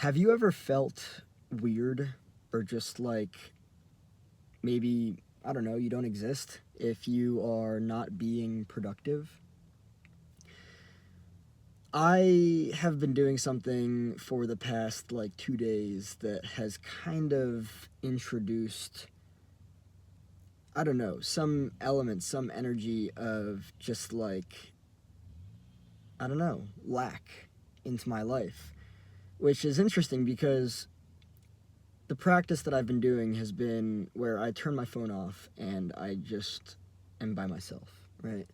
Have you ever felt weird or just like maybe, I don't know, you don't exist if you are not being productive? I have been doing something for the past like 2 days that has kind of introduced, I don't know, some element, some energy of just like, I don't know, lack into my life, which is interesting because the practice that I've been doing has been where I turn my phone off and I just am by myself, right?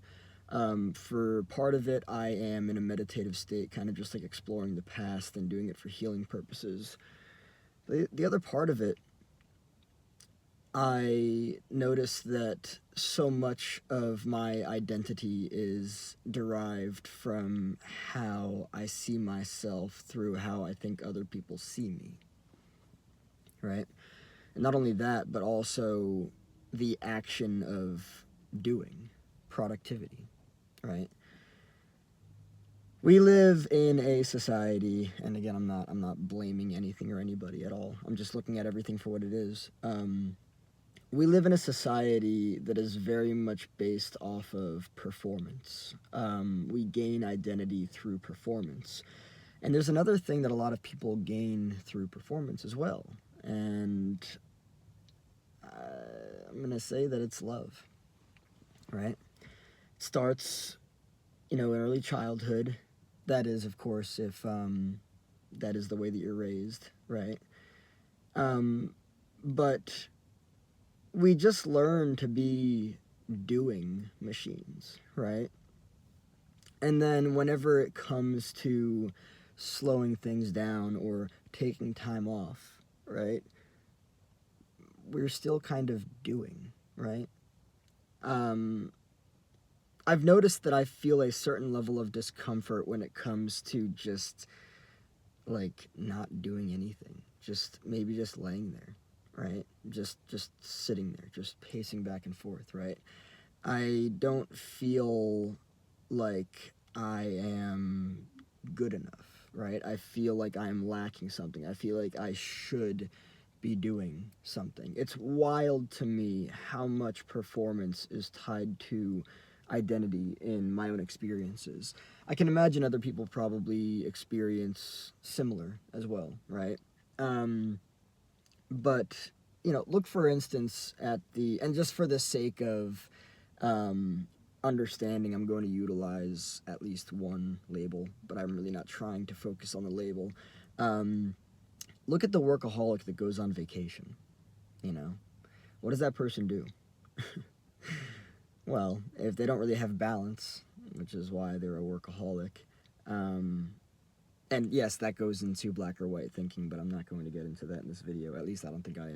For part of it, I am in a meditative state, kind of just like exploring the past and doing it for healing purposes. The other part of it, I notice that so much of my identity is derived from how I see myself through how I think other people see me, right? And not only that, but also the action of doing, productivity, right? We live in a society, and again, I'm not blaming anything or anybody at all. I'm just looking at everything for what it is. We live in a society that is very much based off of performance. We gain identity through performance. And there's another thing that a lot of people gain through performance as well. And I'm going to say that it's love, right? It starts, in early childhood. That is, of course, if that is the way that you're raised, right? But we just learn to be doing machines, right? And then whenever it comes to slowing things down or taking time off, right? We're still kind of doing, right? Um, I've noticed that I feel a certain level of discomfort when it comes to just like not doing anything. Just maybe just laying there, right? Just sitting there, just pacing back and forth, right? I don't feel like I am good enough, right? I feel like I'm lacking something. I feel like I should be doing something. It's wild to me how much performance is tied to identity in my own experiences. I can imagine other people probably experience similar as well, right? Um, but, look for instance at and just for the sake of um, understanding, I'm going to utilize at least one label, but I'm really not trying to focus on the label. Um, Look at the workaholic that goes on vacation. You know, what does that person do? Well, if they don't really have balance, which is why they're a workaholic, um, and yes, that goes into black or white thinking, but I'm not going to get into that in this video. At least I don't think I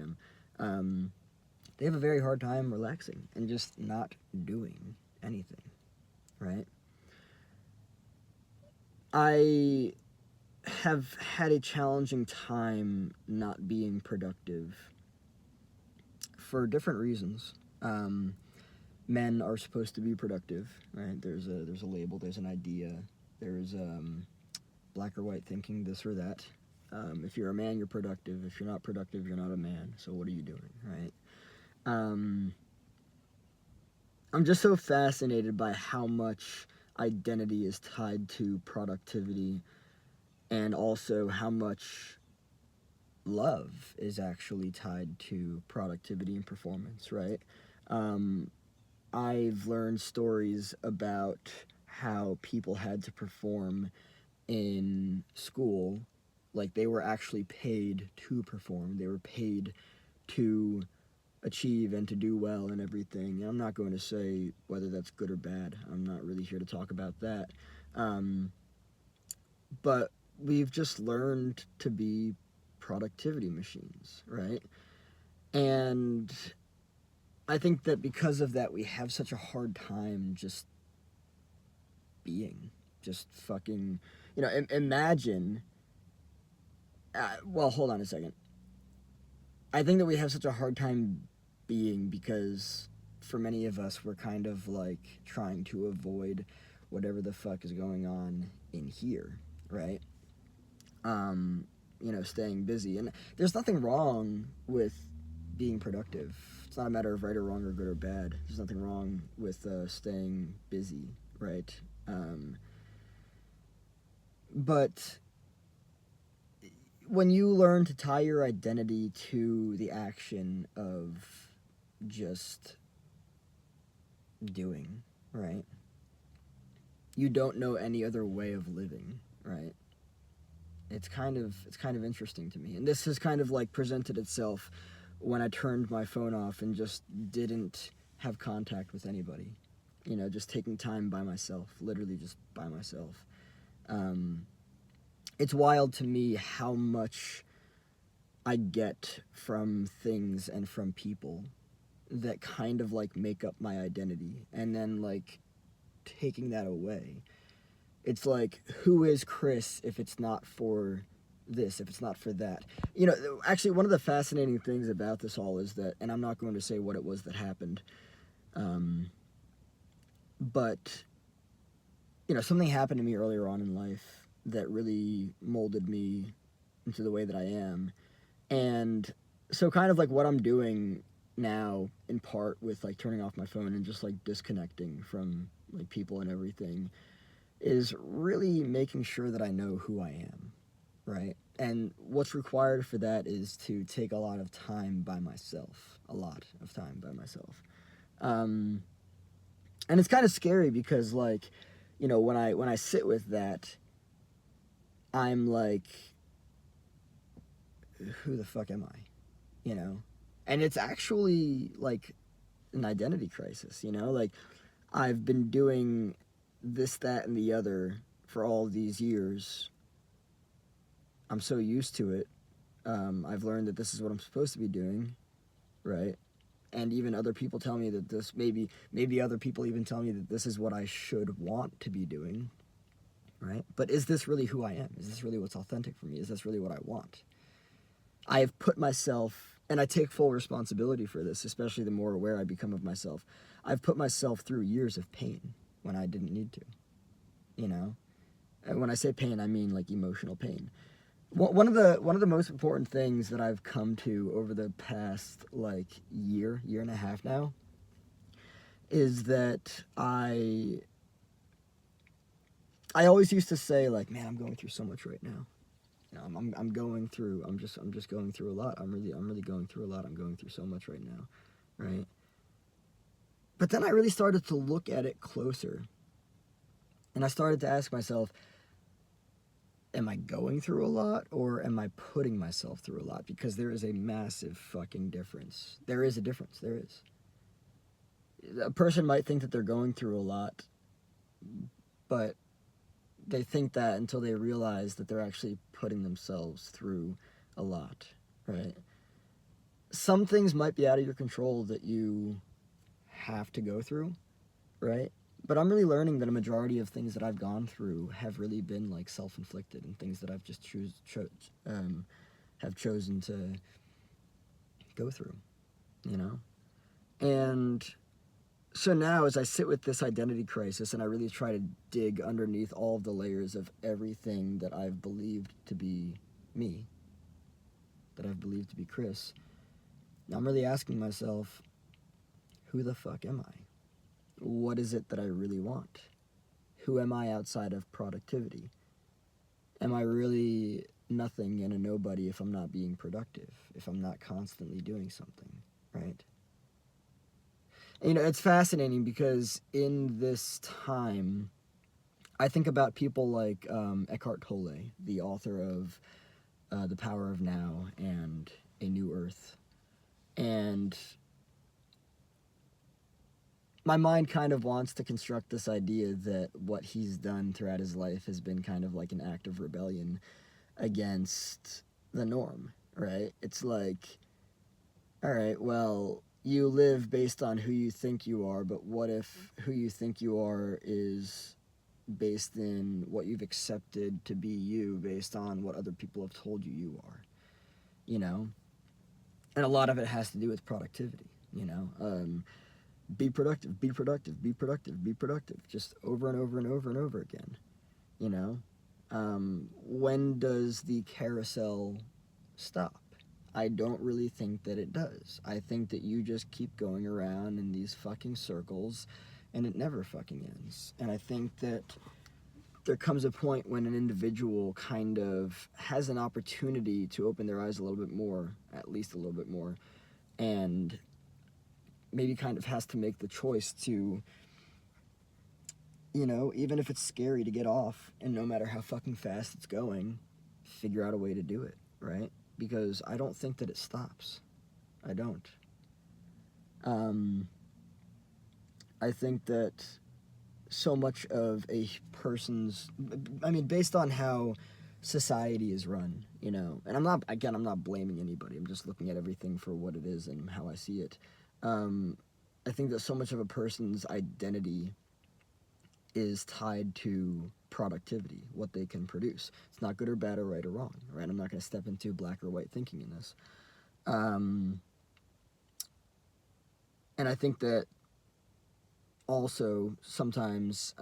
am. They have a very hard time relaxing and just not doing anything, right? I have had a challenging time not being productive for different reasons. Men are supposed to be productive, right? There's a label, there's an idea, there's black or white thinking, this or that. If you're a man, you're productive. If you're not productive, you're not a man. So what are you doing, right? Um, I'm just so fascinated by how much identity is tied to productivity and also how much love is actually tied to productivity and performance, right? Um, I've learned stories about how people had to perform in school. Like they were actually paid to perform, they were paid to achieve and to do well and everything. And I'm not going to say whether that's good or bad. I'm not really here to talk about that. Um, but we've just learned to be productivity machines, right? And I think that because of that, we have such a hard time just being, just fucking, imagine. Well, hold on a second. I think that we have such a hard time being because for many of us, we're kind of like trying to avoid whatever the fuck is going on in here, right? Um, staying busy. And there's nothing wrong with being productive. It's not a matter of right or wrong or good or bad. There's nothing wrong with staying busy, right? But when you learn to tie your identity to the action of just doing, right? You don't know any other way of living, right? It's kind of interesting to me. And this has kind of like presented itself when I turned my phone off and just didn't have contact with anybody. Just taking time by myself, literally just by myself. It's wild to me how much I get from things and from people that kind of like make up my identity, and then like taking that away. It's like, who is Chris if it's not for this, if it's not for that? Actually, one of the fascinating things about this all is that, and I'm not going to say what it was that happened, but something happened to me earlier on in life that really molded me into the way that I am. And so kind of like what I'm doing now, in part with like turning off my phone and just like disconnecting from like people and everything, is really making sure that I know who I am, right? And what's required for that is to take a lot of time by myself, and it's kind of scary because like, when I sit with that, I'm like, who the fuck am I? And it's actually like an identity crisis, like I've been doing this, that, and the other for all these years. I'm so used to it. I've learned that this is what I'm supposed to be doing, right? And even other people tell me that this, maybe other people even tell me that this is what I should want to be doing, right? But is this really who I am? Is this really what's authentic for me? Is this really what I want? I have put myself, and I take full responsibility for this, especially the more aware I become of myself. I've put myself through years of pain when I didn't need to, And when I say pain, I mean like emotional pain. One of the most important things that I've come to over the past like year and a half now is that I always used to say like, man, I'm going through so much right now. I'm just going through a lot. I'm really going through a lot. I'm going through so much right now, right? But then I really started to look at it closer, and I started to ask myself, am I going through a lot, or am I putting myself through a lot? Because there is a massive fucking difference. There is a difference. There is. A person might think that they're going through a lot, but they think that until they realize that they're actually putting themselves through a lot, right? Some things might be out of your control that you have to go through, right? But I'm really learning that a majority of things that I've gone through have really been like self-inflicted, and things that I've just have chosen to go through, And so now, as I sit with this identity crisis and I really try to dig underneath all of the layers of everything that I've believed to be me, that I've believed to be Chris, I'm really asking myself, who the fuck am I? What is it that I really want? Who am I outside of productivity? Am I really nothing and a nobody if I'm not being productive, if I'm not constantly doing something, right? It's fascinating because in this time, I think about people like Eckhart Tolle, the author of The Power of Now and A New Earth. And my mind kind of wants to construct this idea that what he's done throughout his life has been kind of like an act of rebellion against the norm, right? It's like, all right, well, you live based on who you think you are, but what if who you think you are is based in what you've accepted to be you based on what other people have told you are, And a lot of it has to do with productivity, Be productive, be productive, be productive, be productive, just over and over and over and over again, When does the carousel stop? I don't really think that it does. I think that you just keep going around in these fucking circles and it never fucking ends. And I think that there comes a point when an individual kind of has an opportunity to open their eyes a little bit more, at least a little bit more, and maybe kind of has to make the choice to, you know, even if it's scary to get off, and no matter how fucking fast it's going, figure out a way to do it, right? Because I don't think that it stops. I don't. I think that so much of a person's, I mean, based on how society is run, you know, and I'm not blaming anybody. I'm just looking at everything for what it is and how I see it. I think that so much of a person's identity is tied to productivity, what they can produce. It's not good or bad or right or wrong, right? I'm not going to step into black or white thinking in this. And I think that also sometimes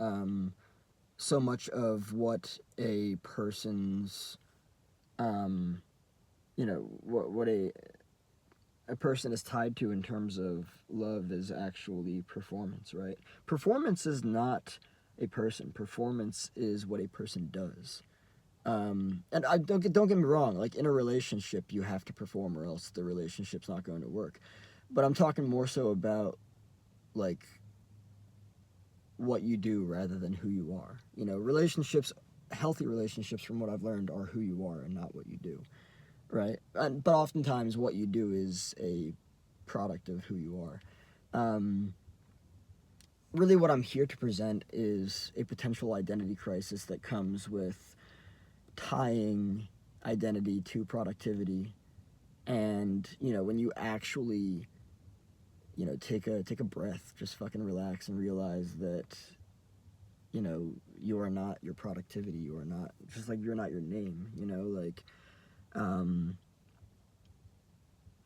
so much of what a person's, you know, what a person is tied to in terms of love is actually performance, right? Performance is not a person. Performance is what a person does. And I don't get me wrong. Like in a relationship, you have to perform, or else the relationship's not going to work. But I'm talking more so about like what you do rather than who you are. You know, relationships, healthy relationships, from what I've learned, are who you are and not what you do, right? But oftentimes, what you do is a product of who you are. Really, what I'm here to present is a potential identity crisis that comes with tying identity to productivity. And, you know, when you actually, you know, take a breath, just fucking relax and realize that, you know, you are not your productivity. You are not, just like you're not your name, you know, like,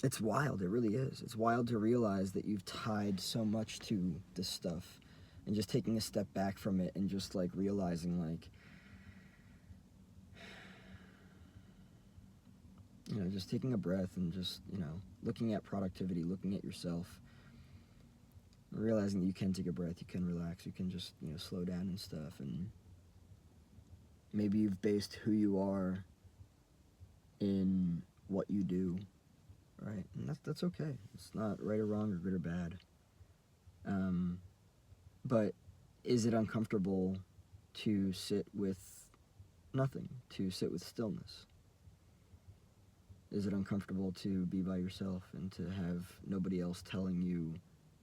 it's wild. It really is. It's wild to realize that you've tied so much to this stuff, and just taking a step back from it and just like realizing, like, you know, just taking a breath and just, you know, looking at productivity, looking at yourself, realizing that you can take a breath, you can relax, you can just, you know, slow down and stuff. And maybe you've based who you are in what you do, right? And that's okay. It's not right or wrong or good or bad. But is it uncomfortable to sit with nothing, to sit with stillness? Is it uncomfortable to be by yourself and to have nobody else telling you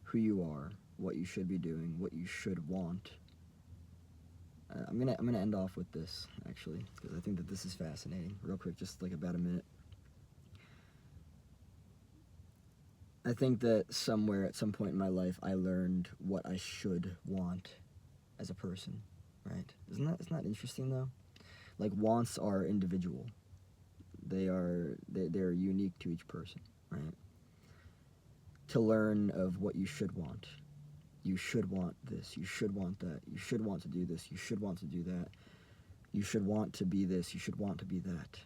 who you are, what you should be doing, what you should want? I'm gonna end off with this, actually, because I think that this is fascinating. Real quick, just like about a minute. I think that somewhere at some point in my life I learned what I should want as a person, right? Isn't that interesting though? Like, wants are individual. They're unique to each person, right? To learn of what you should want. You should want this, you should want that, you should want to do this, you should want to do that. You should want to be this, you should want to be that.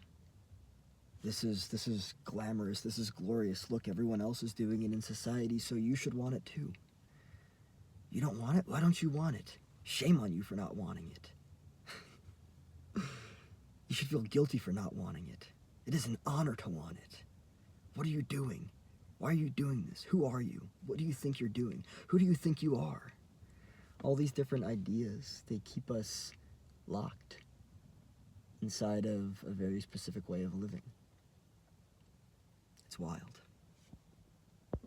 This is glamorous, this is glorious. Look, everyone else is doing it in society, so you should want it too. You don't want it? Why don't you want it? Shame on you for not wanting it. You should feel guilty for not wanting it. It is an honor to want it. What are you doing? Why are you doing this? Who are you? What do you think you're doing? Who do you think you are? All these different ideas, they keep us locked inside of a very specific way of living. It's wild.